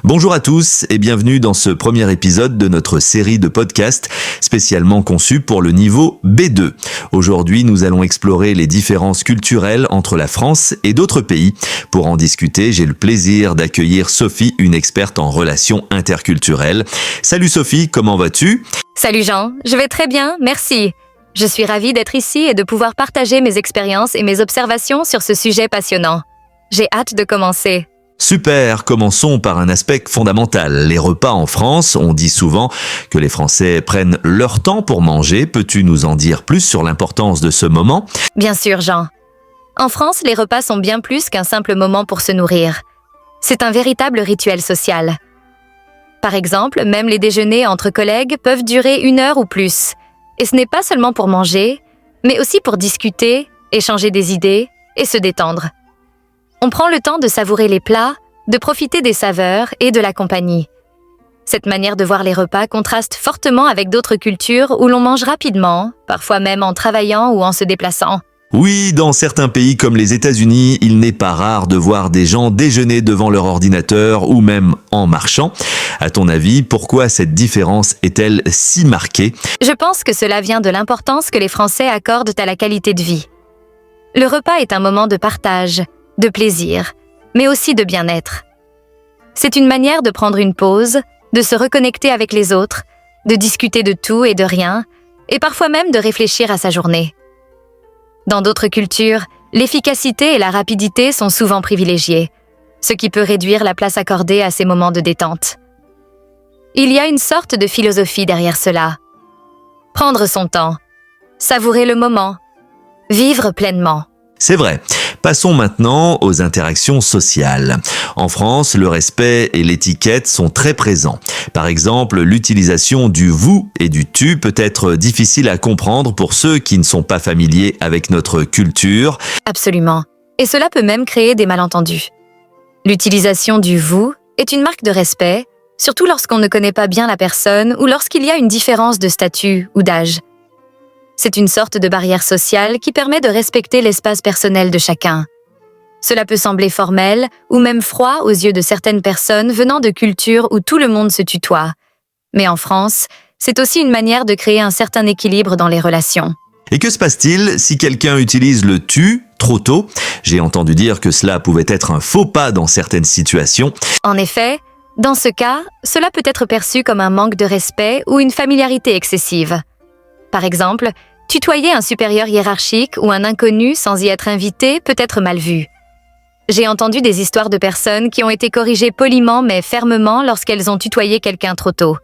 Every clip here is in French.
Bonjour à tous et bienvenue dans ce premier épisode de notre série de podcasts spécialement conçus pour le niveau B2. Aujourd'hui, nous allons explorer les différences culturelles entre la France et d'autres pays. Pour en discuter, j'ai le plaisir d'accueillir Sophie, une experte en relations interculturelles. Salut Sophie, comment vas-tu ? Salut Jean, je vais très bien, merci. Je suis ravie d'être ici et de pouvoir partager mes expériences et mes observations sur ce sujet passionnant. J'ai hâte de commencer. Super, commençons par un aspect fondamental. Les repas en France, on dit souvent que les Français prennent leur temps pour manger. Peux-tu nous en dire plus sur l'importance de ce moment ? Bien sûr Jean. En France, les repas sont bien plus qu'un simple moment pour se nourrir. C'est un véritable rituel social. Par exemple, même les déjeuners entre collègues peuvent durer 1 heure ou plus. Et ce n'est pas seulement pour manger, mais aussi pour discuter, échanger des idées et se détendre. On prend le temps de savourer les plats, de profiter des saveurs et de la compagnie. Cette manière de voir les repas contraste fortement avec d'autres cultures où l'on mange rapidement, parfois même en travaillant ou en se déplaçant. Oui, dans certains pays comme les États-Unis, il n'est pas rare de voir des gens déjeuner devant leur ordinateur ou même en marchant. À ton avis, pourquoi cette différence est-elle si marquée ? Je pense que cela vient de l'importance que les Français accordent à la qualité de vie. Le repas est un moment de partage, de plaisir, mais aussi de bien-être. C'est une manière de prendre une pause, de se reconnecter avec les autres, de discuter de tout et de rien, et parfois même de réfléchir à sa journée. Dans d'autres cultures, l'efficacité et la rapidité sont souvent privilégiées, ce qui peut réduire la place accordée à ces moments de détente. Il y a une sorte de philosophie derrière cela. Prendre son temps, savourer le moment, vivre pleinement. C'est vrai. Passons maintenant aux interactions sociales. En France, le respect et l'étiquette sont très présents. Par exemple, l'utilisation du « vous » et du « tu » peut être difficile à comprendre pour ceux qui ne sont pas familiers avec notre culture. Absolument. Et cela peut même créer des malentendus. L'utilisation du « vous » est une marque de respect, surtout lorsqu'on ne connaît pas bien la personne ou lorsqu'il y a une différence de statut ou d'âge. C'est une sorte de barrière sociale qui permet de respecter l'espace personnel de chacun. Cela peut sembler formel ou même froid aux yeux de certaines personnes venant de cultures où tout le monde se tutoie. Mais en France, c'est aussi une manière de créer un certain équilibre dans les relations. Et que se passe-t-il si quelqu'un utilise le « tu » trop tôt ? J'ai entendu dire que cela pouvait être un faux pas dans certaines situations. En effet, dans ce cas, cela peut être perçu comme un manque de respect ou une familiarité excessive. Par exemple, tutoyer un supérieur hiérarchique ou un inconnu sans y être invité peut être mal vu. J'ai entendu des histoires de personnes qui ont été corrigées poliment mais fermement lorsqu'elles ont tutoyé quelqu'un trop tôt.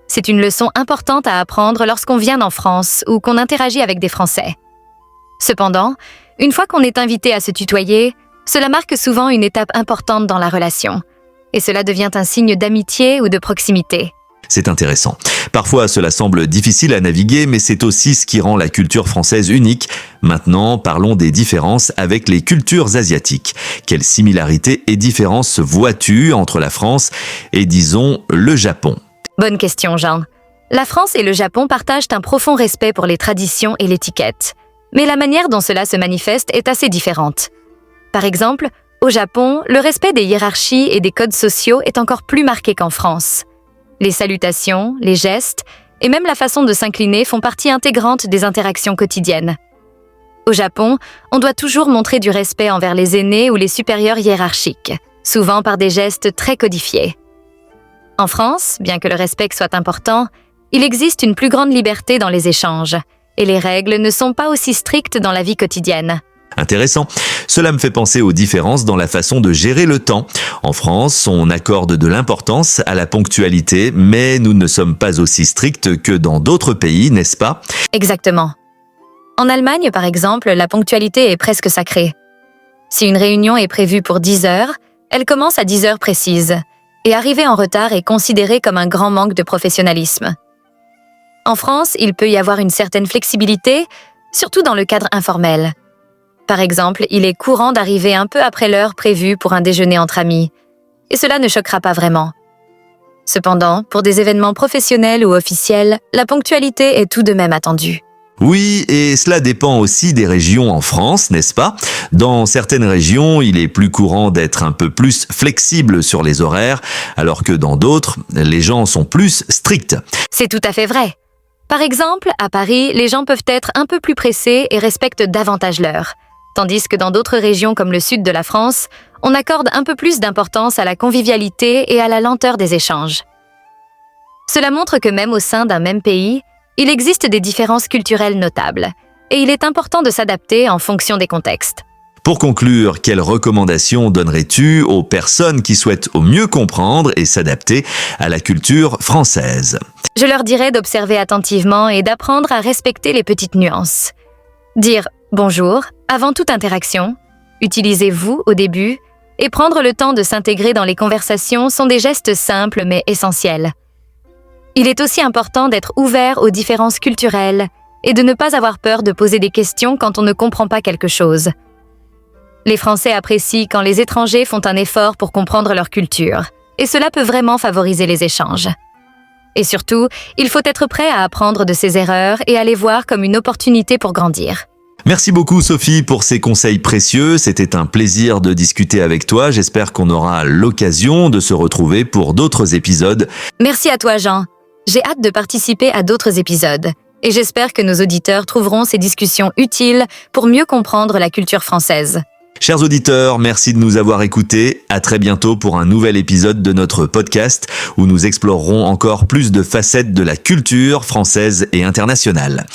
C'est une leçon importante à apprendre lorsqu'on vient en France ou qu'on interagit avec des Français. Cependant, une fois qu'on est invité à se tutoyer, cela marque souvent une étape importante dans la relation. Et cela devient un signe d'amitié ou de proximité. C'est intéressant. Parfois, cela semble difficile à naviguer, mais c'est aussi ce qui rend la culture française unique. Maintenant, parlons des différences avec les cultures asiatiques. Quelles similarités et différences vois-tu entre la France et, disons, le Japon ? Bonne question, Jean. La France et le Japon partagent un profond respect pour les traditions et l'étiquette. Mais la manière dont cela se manifeste est assez différente. Par exemple, au Japon, le respect des hiérarchies et des codes sociaux est encore plus marqué qu'en France. Les salutations, les gestes et même la façon de s'incliner font partie intégrante des interactions quotidiennes. Au Japon, on doit toujours montrer du respect envers les aînés ou les supérieurs hiérarchiques, souvent par des gestes très codifiés. En France, bien que le respect soit important, il existe une plus grande liberté dans les échanges, et les règles ne sont pas aussi strictes dans la vie quotidienne. Intéressant. Cela me fait penser aux différences dans la façon de gérer le temps. En France, on accorde de l'importance à la ponctualité, mais nous ne sommes pas aussi stricts que dans d'autres pays, n'est-ce pas ? Exactement. En Allemagne, par exemple, la ponctualité est presque sacrée. Si une réunion est prévue pour 10 heures, elle commence à 10 heures précises, et arriver en retard est considéré comme un grand manque de professionnalisme. En France, il peut y avoir une certaine flexibilité, surtout dans le cadre informel. Par exemple, il est courant d'arriver un peu après l'heure prévue pour un déjeuner entre amis, et cela ne choquera pas vraiment. Cependant, pour des événements professionnels ou officiels, la ponctualité est tout de même attendue. Oui, et cela dépend aussi des régions en France, n'est-ce pas? Dans certaines régions, il est plus courant d'être un peu plus flexible sur les horaires, alors que dans d'autres, les gens sont plus stricts. C'est tout à fait vrai. Par exemple, à Paris, les gens peuvent être un peu plus pressés et respectent davantage l'heure. Tandis que dans d'autres régions comme le sud de la France, on accorde un peu plus d'importance à la convivialité et à la lenteur des échanges. Cela montre que même au sein d'un même pays, il existe des différences culturelles notables, et il est important de s'adapter en fonction des contextes. Pour conclure, quelles recommandations donnerais-tu aux personnes qui souhaitent au mieux comprendre et s'adapter à la culture française? Je leur dirais d'observer attentivement et d'apprendre à respecter les petites nuances. Dire « bonjour » avant toute interaction, utiliser « vous » au début, et prendre le temps de s'intégrer dans les conversations sont des gestes simples mais essentiels. Il est aussi important d'être ouvert aux différences culturelles et de ne pas avoir peur de poser des questions quand on ne comprend pas quelque chose. Les Français apprécient quand les étrangers font un effort pour comprendre leur culture, et cela peut vraiment favoriser les échanges. Et surtout, il faut être prêt à apprendre de ses erreurs et à les voir comme une opportunité pour grandir. Merci beaucoup Sophie pour ces conseils précieux, c'était un plaisir de discuter avec toi, j'espère qu'on aura l'occasion de se retrouver pour d'autres épisodes. Merci à toi Jean. J'ai hâte de participer à d'autres épisodes et j'espère que nos auditeurs trouveront ces discussions utiles pour mieux comprendre la culture française. Chers auditeurs, merci de nous avoir écoutés. À très bientôt pour un nouvel épisode de notre podcast où nous explorerons encore plus de facettes de la culture française et internationale.